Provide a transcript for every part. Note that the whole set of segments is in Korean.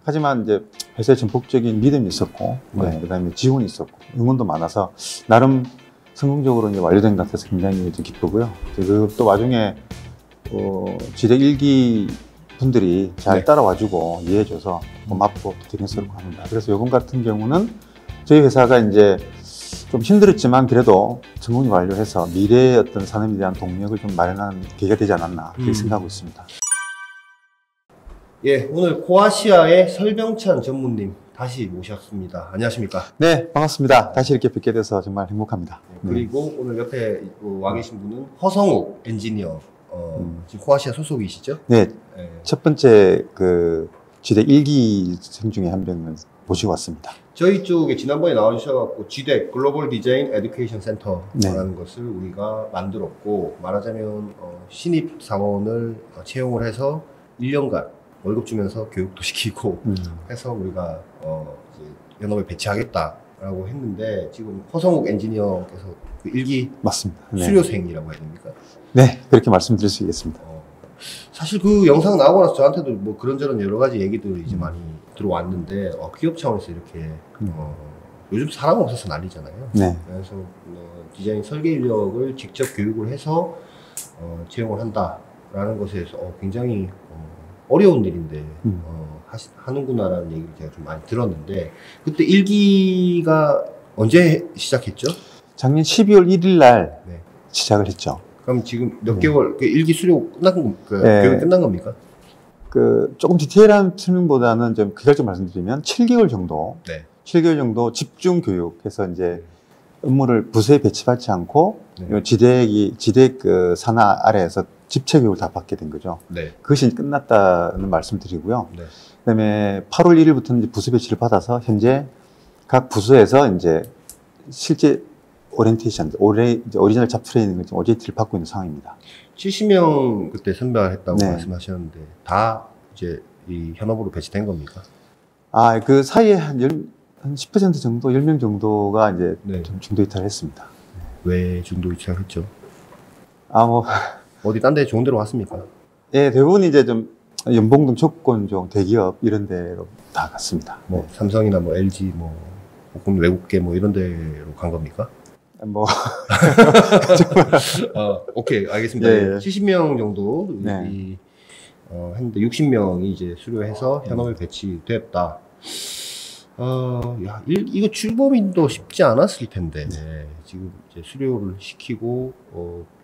하지만 이제 회사에 전폭적인 믿음이 있었고, 그다음에 지원이 있었고, 응원도 많아서 나름 성공적으로 이제 완료된 것 같아서 굉장히 좀 기쁘고요. 또 와중에 지대 1기 분들이 잘 따라와주고 이해해줘서 고맙고 대견스럽고 합니다. 그래서 이번 같은 경우는 저희 회사가 이제 좀 힘들었지만 그래도 성공히 완료해서 미래의 어떤 산업에 대한 동력을 좀 마련하는 계기가 되지 않았나 그렇게 생각하고 있습니다. 예, 오늘 코아시아의 설병찬 전무님 다시 모셨습니다. 안녕하십니까? 네, 반갑습니다. 다시 이렇게 뵙게 돼서 정말 행복합니다. 그리고 오늘 옆에 와 계신 분은 허성욱 엔지니어, 지금 코아시아 소속이시죠? 네, 첫 번째 그 지대 1기생 중에 한 명을 모시고 왔습니다. 저희 쪽에 지난번에 나와주셔서 지대 글로벌 디자인 에듀케이션 센터라는 것을 우리가 만들었고, 말하자면 신입 사원을 채용을 해서 1년간 월급 주면서 교육도 시키고 해서 우리가 이제 현업에 배치하겠다라고 했는데, 지금 허성욱 엔지니어께서 그 1기 맞습니다. 수료생이라고 해야 됩니까? 네, 그렇게 말씀드릴 수 있겠습니다. 사실 그 영상 나오고 나서 저한테도 뭐 그런저런 여러 가지 얘기들이 이제 많이 들어왔는데, 기업 차원에서 이렇게 요즘 사람 없어서 난리잖아요. 네. 그래서 디자인 설계 인력을 직접 교육을 해서 채용을 한다라는 것에 서 굉장히 어려운 일인데 하는구나라는 얘기를 제가 좀 많이 들었는데, 그때 1기가 언제 시작했죠? 작년 12월 1일 날 시작을 했죠. 그럼 지금 몇 개월, 1기 수료 끝난 교육이 끝난 겁니까? 조금 디테일한 설명보다는 좀 그걸 말씀드리면 7개월 정도, 7개월 정도 집중 교육해서 이제 업무를 부서에 배치받지 않고 지대 그 산하 아래에서 집체 교육을 다 받게 된 거죠. 그것이 끝났다는 말씀드리고요. 그다음에 8월 1일부터는 이제 부서 배치를 받아서 현재 각 부서에서 이제 실제 오리엔테이션, 오리지널 잡 트레이닝을 지금 OJT를 받고 있는 상황입니다. 70명 그때 선발했다고 말씀하셨는데 다 이제 이 현업으로 배치된 겁니까? 그 사이에 한 10% 정도, 10명 정도가 이제 좀 중도 이탈을 했습니다. 왜 중도 이탈을 했죠? 어디 딴 데 좋은 데로 갔습니까? 예, 대부분 이제 좀 연봉 등 조건 좀 대기업 이런 데로 다 갔습니다. 뭐 삼성이나 뭐 LG 뭐 혹은 외국계 뭐 이런 데로 간 겁니까? 오케이, 알겠습니다. 70명 정도 했는데 60명이 이제 수료해서 현업에 배치됐다. 이거 출범인도 쉽지 않았을 텐데 지금 이제 수료를 시키고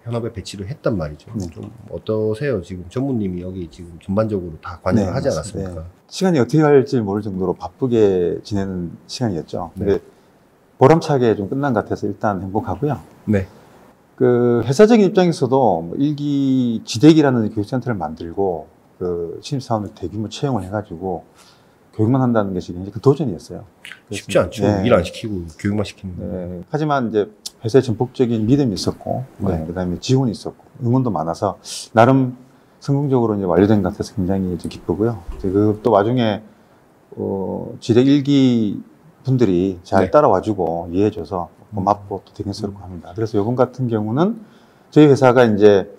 현업에 배치를 했단 말이죠. 좀 어떠세요? 지금 전무님이 여기 지금 전반적으로 다 관여를 하지 않았습니까? 시간이 어떻게 갈지 모를 정도로 바쁘게 지내는 시간이었죠. 근데 보람차게 좀 끝난 것 같아서 일단 행복하고요. 그 회사적인 입장에서도 1기 지대기라는 교육센터를 만들고 그 신입사원을 대규모 채용을 해가지고 교육만 한다는 것이 굉장히 그 도전이었어요. 쉽지 않죠. 일 안 시키고 교육만 시키는. 하지만 이제 회사에 전폭적인 믿음이 있었고, 그다음에 지원이 있었고, 응원도 많아서 나름 성공적으로 이제 완료된 것 같아서 굉장히 좀 기쁘고요. 또 와중에 지대 1기 분들이 잘 따라와주고 이해해줘서 고맙고 또 대견스럽고 합니다. 그래서 이번 같은 경우는 저희 회사가 이제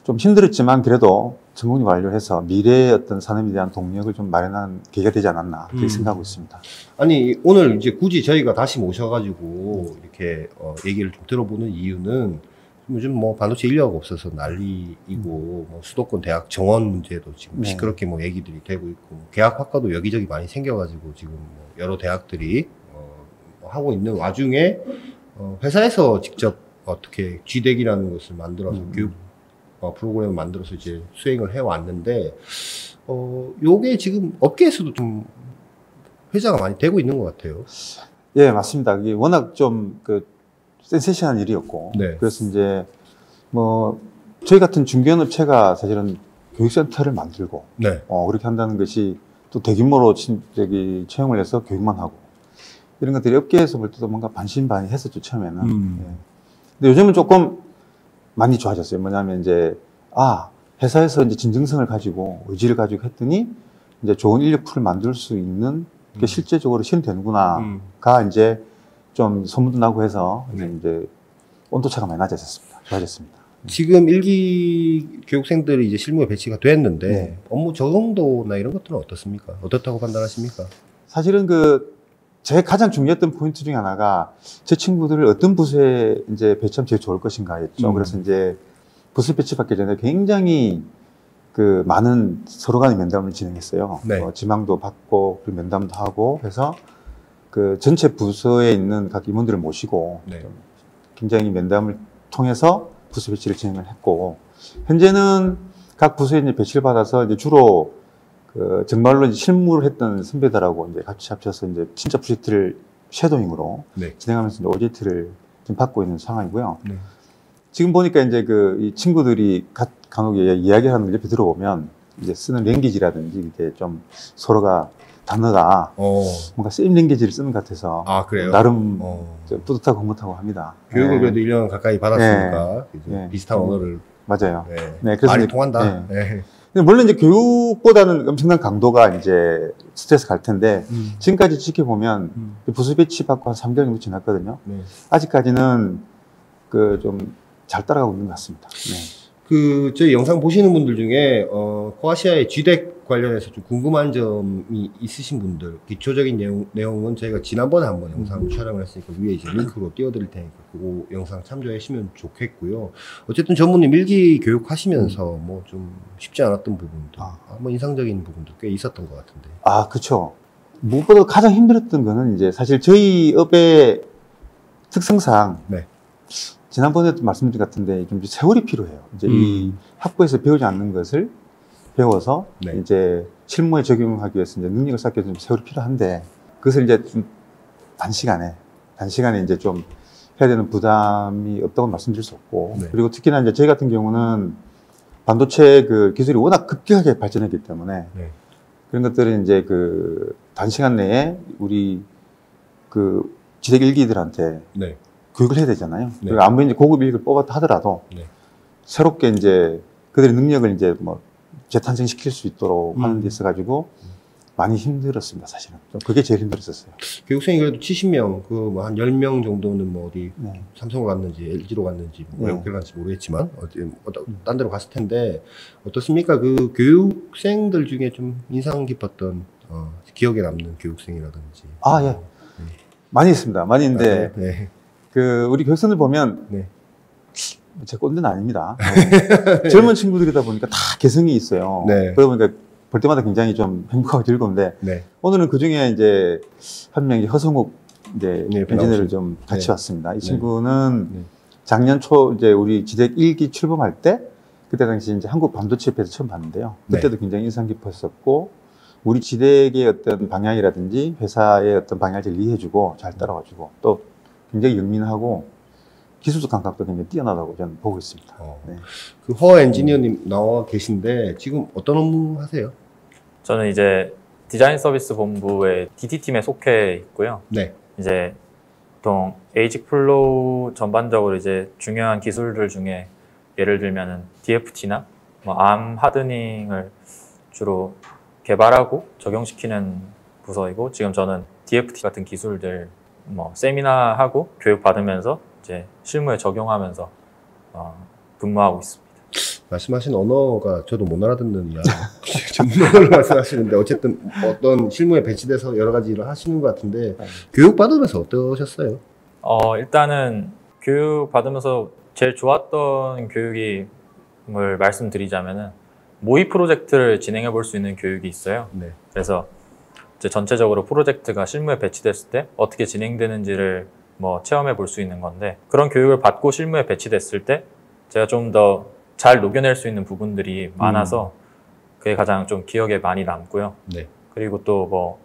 좀 힘들었지만 그래도 성공히 완료해서 미래의 어떤 산업에 대한 동력을 좀 마련하는 계기가 되지 않았나 그렇게 생각하고 있습니다. 아니, 오늘 이제 굳이 저희가 다시 모셔가지고 이렇게 얘기를 좀 들어보는 이유는 요즘 뭐 반도체 인력 없어서 난리이고 뭐 수도권 대학 정원 문제도 지금 시끄럽게 뭐 얘기들이 되고 있고 계약 학과도 여기저기 많이 생겨가지고 지금 뭐 여러 대학들이 하고 있는 와중에 회사에서 직접 어떻게 GDEC이라는 것을 만들어서 교육 프로그램을 만들어서 이제 수행을 해왔는데 요게 지금 업계에서도 좀 회자가 많이 되고 있는 것 같아요. 예, 맞습니다. 이게 워낙 좀 센세이션한 일이었고 그래서 이제 뭐 저희 같은 중견 업체가 사실은 교육센터를 만들고 그렇게 한다는 것이 또 대규모로 채용을 해서 교육만 하고 이런 것들이 업계에서 볼 때도 뭔가 반신반의 했었죠, 처음에는. 근데 요즘은 조금 많이 좋아졌어요. 뭐냐면 이제, 회사에서 이제 진정성을 가지고 의지를 가지고 했더니 이제 좋은 인력풀을 만들 수 있는 게 실제적으로 실현되는구나가 이제 좀 소문도 나고 해서 이제 온도차가 많이 낮아졌습니다. 좋아졌습니다. 지금 일기 교육생들이 이제 실무에 배치가 됐는데 업무 적응도나 이런 것들은 어떻습니까? 어떻다고 판단하십니까? 사실은 제 가장 중요했던 포인트 중에 하나가 제 친구들을 어떤 부서에 이제 배치하면 제일 좋을 것인가였죠. 그래서 이제 부서 배치받기 전에 굉장히 많은 서로 간의 면담을 진행했어요. 네. 지망도 받고 그리고 면담도 하고 해서 전체 부서에 있는 각 임원들을 모시고 굉장히 면담을 통해서 부서 배치를 진행을 했고, 현재는 각 부서에 이제 배치를 받아서 이제 주로 정말로 이제 실무를 했던 선배들하고 이제 같이 합쳐서 이제 진짜 프로젝트를 쉐도잉으로 진행하면서 이제 OJT를 좀 받고 있는 상황이고요. 지금 보니까 이제 이 친구들이 간혹 이야기하는 걸 옆에 들어보면 이제 쓰는 랭귀지라든지 이렇게 좀 서로가 단어가 뭔가 세임 랭귀지를 쓰는 것 같아서 그래요? 나름 뿌듯하고 흐뭇하고 합니다. 교육을 그래도 1년 가까이 받았으니까 비슷한 언어를 맞아요. 그래서 말이 통한다. 물론 이제 교육보다는 엄청난 강도가 이제 스트레스 갈 텐데 지금까지 지켜보면 부서 배치 받고 한 3개월 정도 지났거든요. 아직까지는 좀 잘 따라가고 있는 것 같습니다. 저희 영상 보시는 분들 중에 코아시아의 GDEC 관련해서 좀 궁금한 점이 있으신 분들, 기초적인 내용은 저희가 지난번에 한번 영상 촬영을 했으니까 위에 이제 링크로 띄워드릴 테니까 그 영상 참조하시면 좋겠고요. 어쨌든 전무님 일기 교육 하시면서 뭐 좀 쉽지 않았던 부분도, 뭐 인상적인 부분도 꽤 있었던 것 같은데. 그쵸. 무엇보다 가장 힘들었던 거는 이제 사실 저희 업의 특성상 지난번에도 말씀드린 것 같은데 좀 세월이 필요해요. 이제 이 학부에서 배우지 않는 것을 배워서 이제 실무에 적용하기 위해서 이제 능력을 쌓기 위해서 좀 세월이 필요한데, 그것을 이제 좀 단시간에 이제 좀 해야 되는 부담이 없다고 말씀드릴 수 없고, 그리고 특히나 이제 저희 같은 경우는 반도체 기술이 워낙 급격하게 발전했기 때문에 그런 것들은 이제 단시간 내에 우리 지식 일기들한테 교육을 해야 되잖아요. 그리고 아무리 이제 고급 인력을 뽑았다 하더라도 새롭게 이제 그들의 능력을 이제 뭐 재탄생시킬 수 있도록 하는 데 있어가지고 많이 힘들었습니다, 사실은. 그게 제일 힘들었었어요. 교육생이 그래도 70명, 뭐 한 10명 정도는 뭐 어디 삼성으로 갔는지, LG로 갔는지, 뭐 어디 갔는지 모르겠지만, 딴 데로 갔을 텐데, 어떻습니까? 교육생들 중에 좀 인상 깊었던, 기억에 남는 교육생이라든지. 예. 많이 있습니다. 많이 있는데, 우리 교육생들 보면, 제 꼰대는 아닙니다. 젊은 친구들이다 보니까 다 개성이 있어요. 그러다 보니까 볼 때마다 굉장히 좀 행복하고 즐거운데, 오늘은 그 중에 이제 한 명이 허성욱 엔지니어를 좀 같이 왔습니다. 이 친구는 작년 초 이제 우리 지덱 1기 출범할 때, 그때 당시 이제 한국 반도체협회에서 처음 봤는데요. 그때도 굉장히 인상 깊었었고, 우리 지덱의 어떤 방향이라든지 회사의 어떤 방향을 잘 이해해주고 잘 따라와주고, 또 굉장히 영민하고 기술적 감각도 굉장히 뛰어나다고 저는 보고 있습니다. 허 엔지니어님 나와 계신데 지금 어떤 업무 하세요? 저는 이제 디자인 서비스 본부의 DT팀에 속해 있고요. 이제 보통 에이직 플로우 전반적으로 이제 중요한 기술들 중에 예를 들면은 DFT나 뭐 ARM 하드닝을 주로 개발하고 적용시키는 부서이고, 지금 저는 DFT 같은 기술들 뭐 세미나하고 교육 받으면서 이제 실무에 적용하면서 근무하고 있습니다. 말씀하신 언어가 저도 못 알아듣는 전문어를 말씀하시는데, 어쨌든 어떤 실무에 배치돼서 여러 가지 일을 하시는 것 같은데, 교육 받으면서 어떠셨어요? 일단은 교육 받으면서 제일 좋았던 교육이 뭘 말씀드리자면은 모의 프로젝트를 진행해 볼 수 있는 교육이 있어요. 그래서 이제 전체적으로 프로젝트가 실무에 배치됐을 때 어떻게 진행되는지를 뭐 체험해 볼 수 있는 건데, 그런 교육을 받고 실무에 배치됐을 때 제가 좀 더 잘 녹여낼 수 있는 부분들이 많아서 그게 가장 좀 기억에 많이 남고요. 그리고 또 뭐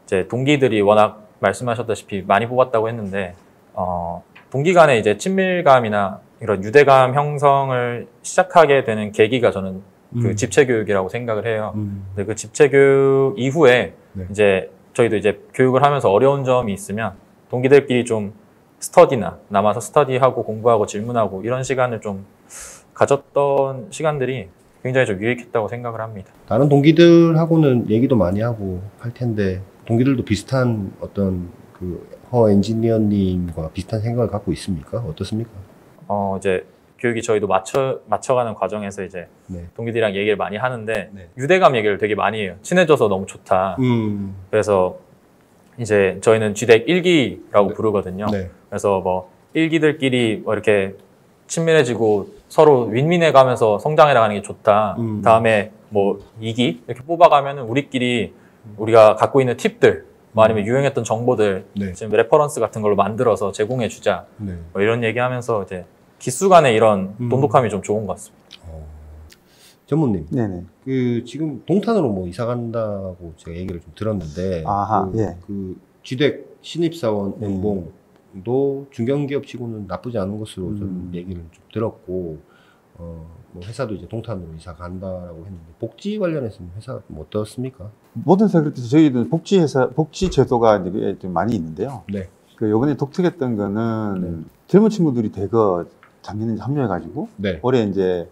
이제 동기들이 워낙 말씀하셨다시피 많이 뽑았다고 했는데, 동기 간에 이제 친밀감이나 이런 유대감 형성을 시작하게 되는 계기가 저는 집체 교육이라고 생각을 해요. 근데 그 집체 교육 이후에 이제 저희도 이제 교육을 하면서 어려운 점이 있으면 동기들끼리 좀 스터디나 남아서 스터디하고 공부하고 질문하고 이런 시간을 좀 가졌던 시간들이 굉장히 좀 유익했다고 생각을 합니다. 다른 동기들하고는 얘기도 많이 하고 할 텐데, 동기들도 비슷한 어떤 허 엔지니어님과 비슷한 생각을 갖고 있습니까? 어떻습니까? 이제 교육이 저희도 맞춰가는 과정에서 이제 네. 동기들이랑 얘기를 많이 하는데 네. 유대감 얘기를 되게 많이 해요. 친해져서 너무 좋다. 그래서 이제 저희는 GDEC 1기라고 네. 부르거든요. 네. 그래서 뭐 1기들끼리 뭐 이렇게 친밀해지고 서로 윈윈해 가면서 성장해 나가는 게 좋다. 다음에 뭐 2기 이렇게 뽑아가면은 우리끼리 우리가 갖고 있는 팁들 뭐 아니면 유행했던 정보들 네. 지금 레퍼런스 같은 걸로 만들어서 제공해 주자. 네. 뭐 이런 얘기하면서 이제 기수 간의 이런 돈독함이 좀 좋은 것 같습니다. 전무님, 네네. 그 지금 동탄으로 뭐 이사 간다고 제가 얘기를 좀 들었는데, 아하, 예. 그 GDEC 신입사원 연봉도 중견기업치고는 나쁘지 않은 것으로 저는 얘기를 좀 들었고, 뭐 회사도 이제 동탄으로 이사 간다라고 했는데 복지 관련해서는 회사 뭐 어떻습니까? 모든 회사 그렇듯이 저희는 복지 제도가 이제 좀 많이 있는데요. 네. 그 요번에 독특했던 거는 젊은 친구들이 대거 작년에 합류해가지고 네. 올해 이제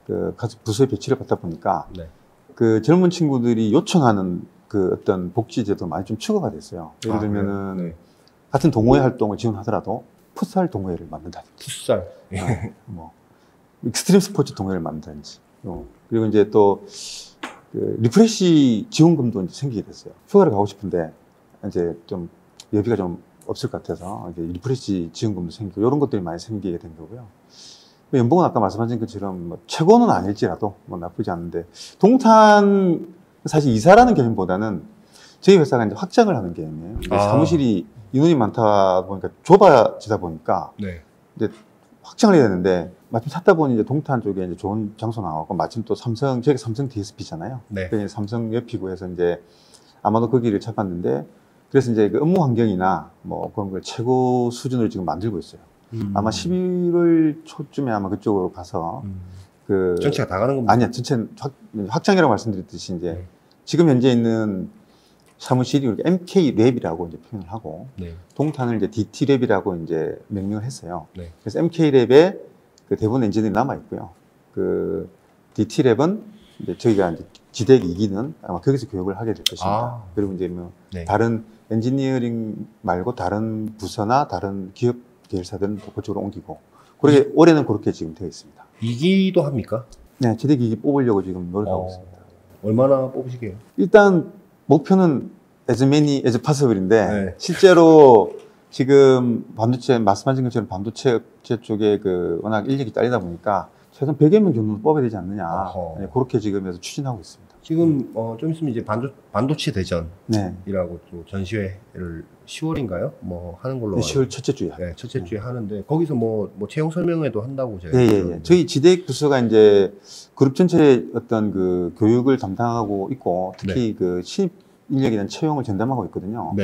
그 가서 부서에 배치를 받다 보니까 네. 그 젊은 친구들이 요청하는 그 어떤 복지 제도 많이 좀 추가가 됐어요. 예를 들면은 네. 같은 동호회 활동을 지원하더라도 풋살 동호회를 만든다든지, 풋살. 뭐 익스트림 스포츠 동호회를 만든다든지, 그리고 이제 또 그 리프레시 지원금도 이제 생기게 됐어요. 휴가를 가고 싶은데 이제 좀 여비가 좀 없을 것 같아서 이제 리프레시 지원금도 생기고 이런 것들이 많이 생기게 된 거고요. 연봉은 아까 말씀하신 것처럼 뭐 최고는 아닐지라도 뭐 나쁘지 않은데, 동탄 사실 이사라는 개념보다는 저희 회사가 이제 확장을 하는 개념이에요. 사무실이 인원이 많다 보니까 좁아지다 보니까 네. 이제 확장을 해야 되는데 마침 찾다 보니 이제 동탄 쪽에 이제 좋은 장소 나왔고, 마침 또 저희가 삼성 DSP잖아요. 네. 그래서 삼성 옆이고 해서 이제 아마도 거기를 잡았는데, 그래서 이제 그 업무 환경이나 뭐 그런 걸 최고 수준으로 지금 만들고 있어요. 아마 11월 초쯤에 아마 그쪽으로 가서 그 전체가 다 가는 겁니까? 아니야, 전체 확장이라고 말씀드렸듯이 이제 지금 현재 있는 사무실이 우리가 MK랩이라고 이제 표현을 하고, 동탄을 이제 DT랩이라고 이제 명명을 했어요. 그래서 MK랩에 그 대부분 엔지니어들이 남아 있고요. 그 DT랩은 이제 저희가 이제 GDEC 2기는 아마 거기서 교육을 하게 될 것입니다. 그리고 이제 뭐 다른 엔지니어링 말고 다른 부서나 다른 기업 계열사들은 그쪽으로 옮기고, 그렇게 올해는 그렇게 지금 되어 있습니다. 2기도 합니까? 네, GDEC 2기 뽑으려고 지금 노력하고 있습니다. 얼마나 뽑으시게요? 일단 목표는 as many as possible인데 실제로 지금 반도체 말씀하신 것처럼 반도체 업체 쪽에 그 워낙 인력이 딸리다 보니까 최소한 100여 명 정도 뽑아야 되지 않느냐, 그렇게 지금 해서 추진하고 있습니다. 지금 좀 있으면 이제 반도체 대전이라고 또 전시회를 10월인가요? 뭐 하는 걸로. 10월 첫째 주에. 네, 첫째 주에 하는데 거기서 뭐 채용 설명회도 한다고 제가. 예. 저희 GDEC 부서가 이제 그룹 전체의 어떤 그 교육을 담당하고 있고, 특히 그 신입 인력에 대한 채용을 전담하고 있거든요.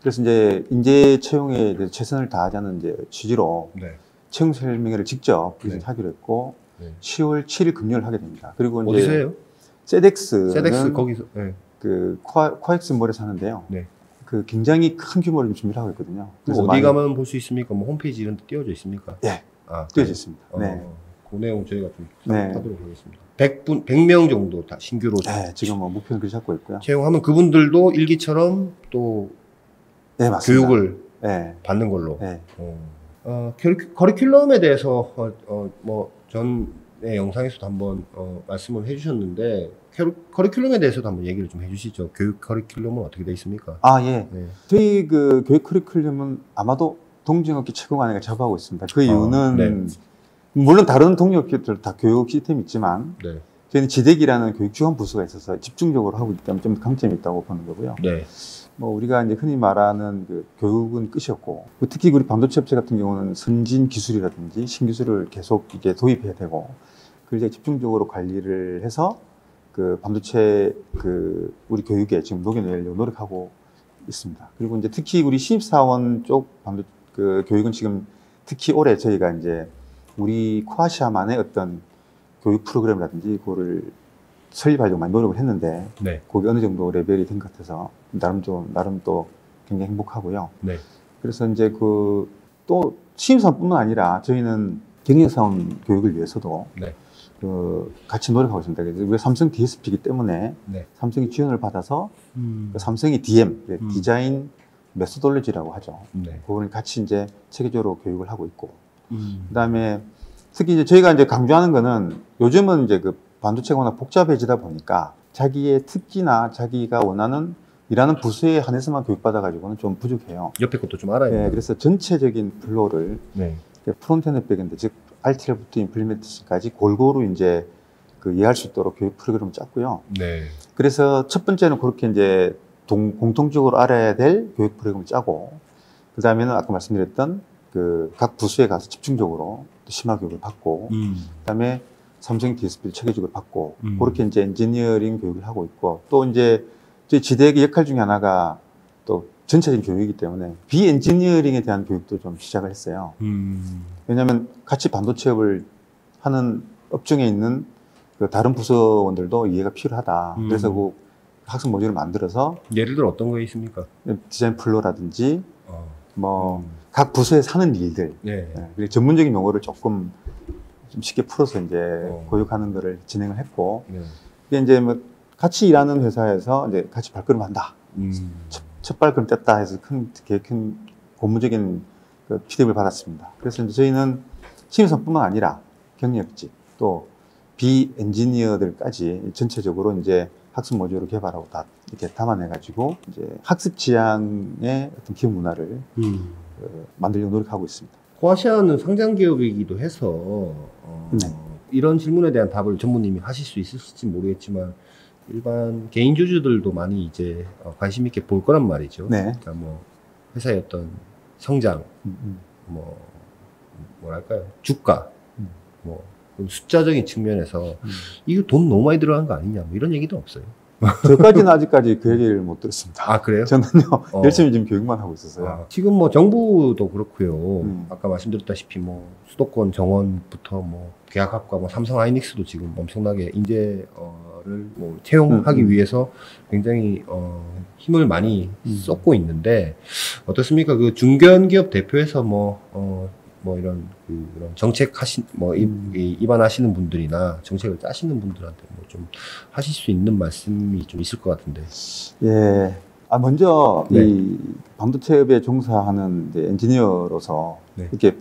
그래서 이제 인재 채용에 대해서 최선을 다하자는 이제 취지로 채용 설명회를 직접 하기로 했고, 10월 7일 금요일 하게 됩니다. 그리고 어디서 해요? 세덱스 거기서. 그 코엑스 몰에서 하는데요. 그 굉장히 큰 규모로 좀 준비를 하고 있거든요. 그래서 어디 가면 볼 수 있습니까? 뭐 홈페이지 이런 데 띄워져 있습니까? 예. 띄워져 있습니다. 그 내용 저희가 좀 하도록 하겠습니다. 100명 정도 다 신규로. 지금 뭐 목표는 그렇게 잡고 있고요. 채용하면 그분들도 일기처럼 또 교육을 받는 걸로. 커리큘럼에 대해서 뭐 전에 영상에서도 한번 말씀을 해주셨는데, 커리큘럼에 대해서도 한번 얘기를 좀 해주시죠. 교육 커리큘럼은 어떻게 되어 있습니까? 저희 그 교육 커리큘럼은 아마도 동종업계 최고가 아닌가 자부하고 있습니다. 그 이유는 물론 다른 동료업계들 다 교육 시스템이 있지만 저희는 GDEC이라는 교육 지원 부서가 있어서 집중적으로 하고 있기 때문에 좀 강점이 있다고 보는 거고요. 뭐 우리가 이제 흔히 말하는 그 교육은 끝이었고, 특히 우리 반도체 업체 같은 경우는 선진 기술이라든지 신기술을 계속 이제 도입해야 되고, 그걸 이제 집중적으로 관리를 해서 그 반도체 그 우리 교육에 지금 녹여내려고 노력하고 있습니다. 그리고 이제 특히 우리 신입사원 쪽 그 교육은 지금 특히 올해 저희가 이제 우리 코아시아만의 어떤 교육 프로그램이라든지 그거를 설립하려고 많이 노력을 했는데, 거기 어느 정도 레벨이 된 것 같아서 나름 또 굉장히 행복하고요. 그래서 이제 그 또 신입사원뿐만 아니라 저희는 경영사원 교육을 위해서도 그 같이 노력하고 있습니다. 그래서 우리가 삼성 DSP이기 때문에 삼성이 지원을 받아서 그 삼성이 DM, 디자인 메소돌로지라고 하죠. 그거를 같이 이제 체계적으로 교육을 하고 있고, 그다음에 특히 이제 저희가 이제 강조하는 거는 요즘은 이제 그 반도체가 워낙 복잡해지다 보니까 자기의 특기나 자기가 원하는 일하는 부서에 한해서만 교육받아가지고는 좀 부족해요. 옆에 것도 좀 알아야 돼요. 네, 그래서 전체적인 플로우를 네. 프론트엔드, 백엔드, 즉 RTL부터 임플리멘테이션까지 골고루 이제 그 이해할 수 있도록 교육 프로그램을 짰고요. 네. 그래서 첫 번째는 그렇게 이제 공통적으로 알아야 될 교육 프로그램을 짜고, 그 다음에는 아까 말씀드렸던 그 각 부서에 가서 집중적으로 심화 교육을 받고, 그 다음에 삼성 DSP를 체계적으로 받고, 그렇게 이제 엔지니어링 교육을 하고 있고, 또 이제 저희 지대의 역할 중에 하나가 또 전체적인 교육이기 때문에 비엔지니어링에 대한 교육도 좀 시작을 했어요. 왜냐하면 같이 반도체업을 하는 업종에 있는 그 다른 부서원들도 이해가 필요하다. 그래서 그 학습 모듈을 만들어서 예를 들어 어떤 거 있습니까? 디자인 플로우라든지 뭐 각 부서에 사는 일들, 그리고 전문적인 용어를 조금 좀 쉽게 풀어서 이제 교육하는 거를 진행을 했고, 이게 이제 뭐 같이 일하는 회사에서 이제 같이 발걸음한다. 첫 발걸음 뗐다 해서 큰 고무적인 그 피드백을 받았습니다. 그래서 이제 저희는 신입사원뿐만 아니라 경력직 또 비엔지니어들까지 전체적으로 이제 학습 모듈을 개발하고 다 이렇게 담아내가지고 이제 학습 지향의 어떤 기업 문화를 만들려고 노력하고 있습니다. 코아시아는 상장 기업이기도 해서 이런 질문에 대한 답을 전무님이 하실 수 있을지 모르겠지만 일반 개인 주주들도 많이 이제 관심 있게 볼 거란 말이죠. 네. 그러니까 뭐 회사의 어떤 성장, 뭐 뭐랄까요, 주가, 뭐 숫자적인 측면에서 이거 돈 너무 많이 들어간 거 아니냐, 뭐 이런 얘기도 없어요. 저까지는 아직까지 그 얘기를 못 들었습니다. 아, 그래요? 저는요, 열심히 지금 교육만 하고 있었어요. 지금 뭐 정부도 그렇고요. 아까 말씀드렸다시피 뭐 수도권 정원부터 뭐 계약학과 뭐 삼성 하이닉스도 지금 엄청나게 인재를 뭐 채용하기 위해서 굉장히 힘을 많이 쏟고 있는데 어떻습니까? 그 중견기업 대표에서 뭐 이런 그런 정책 입안하시는 분들이나 정책을 짜시는 분들한테 뭐 좀 하실 수 있는 말씀이 좀 있을 것 같은데. 예. 먼저 이 반도체업에 종사하는 이제 엔지니어로서 이렇게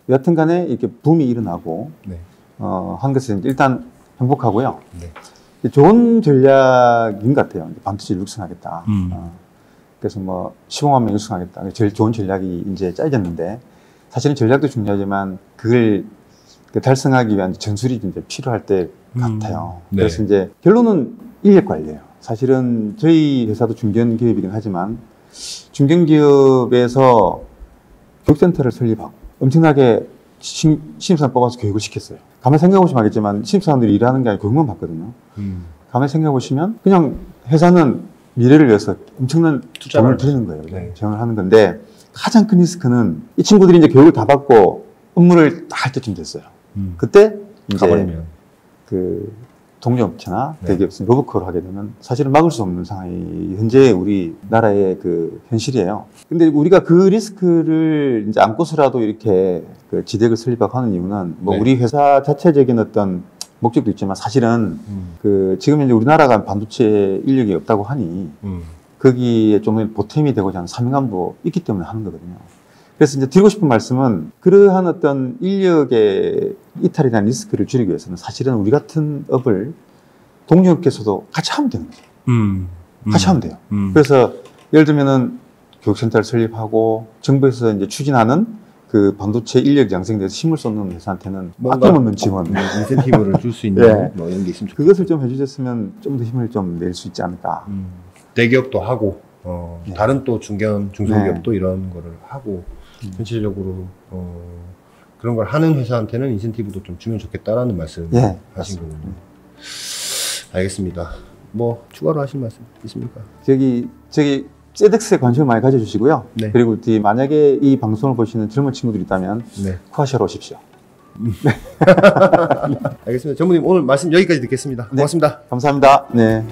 여하튼간에 이렇게 붐이 일어나고 한 것은 일단 행복하고요. 좋은 전략인 것 같아요. 반도체를 육성하겠다. 그래서 뭐 15만 명 육성하겠다. 제일 좋은 전략이 이제 짜졌는데. 사실은 전략도 중요하지만 그걸 달성하기 위한 전술이 이제 필요할 때 같아요. 그래서 이제 결론은 인력 관리예요. 사실은 저희 회사도 중견기업이긴 하지만 중견기업에서 교육센터를 설립하고 엄청나게 신입사원 뽑아서 교육을 시켰어요. 가만히 생각해보시면 알겠지만 신입사원들이 일하는 게 아니라 교육만 받거든요. 가만히 생각해보시면 그냥 회사는 미래를 위해서 엄청난 돈을 들이는 거예요. 지원을 하는 건데 가장 큰 리스크는 이 친구들이 이제 교육을 다 받고 업무를 다 할 때쯤 됐어요. 그때 이제 가버리면 그 동료업체나 대기업에서 로봇콜을 하게 되면 사실은 막을 수 없는 상황이 현재 우리 나라의 그 현실이에요. 근데 우리가 그 리스크를 이제 안고서라도 이렇게 그 지대를 설립하고 하는 이유는 뭐 우리 회사 자체적인 어떤 목적도 있지만 사실은 그 지금 이제 우리나라가 반도체 인력이 없다고 하니 거기에 좀 보탬이 되고자 하는 사명감도 있기 때문에 하는 거거든요. 그래서 이제 드리고 싶은 말씀은 그러한 어떤 인력의 이탈에 대한 리스크를 줄이기 위해서는 사실은 우리 같은 업을 동료업계에서도 같이 하면 되는 거죠. 같이 하면 돼요. 그래서 예를 들면은 교육센터를 설립하고 정부에서 이제 추진하는 그 반도체 인력 양성돼서 힘을 쏟는 회사한테는 아낌없는 지원, 인센티브를 줄 수 있는 뭐 이런 게 있으면 좋겠다. 그것을 좀 해주셨으면 좀 더 힘을 좀 낼 수 있지 않을까. 대기업도 하고 다른 또 중소기업도 이런 거를 하고 전체적으로 그런 걸 하는 회사한테는 인센티브도 좀 주면 좋겠다라는 말씀 하신 거군요. 알겠습니다. 뭐 추가로 하실 말씀 있습니까? 저기 세덱스에 관심을 많이 가져주시고요. 그리고 만약에 이 방송을 보시는 젊은 친구들이 있다면 코아시아로 오십시오. 알겠습니다. 전무님 오늘 말씀 여기까지 듣겠습니다. 고맙습니다. 감사합니다. 네.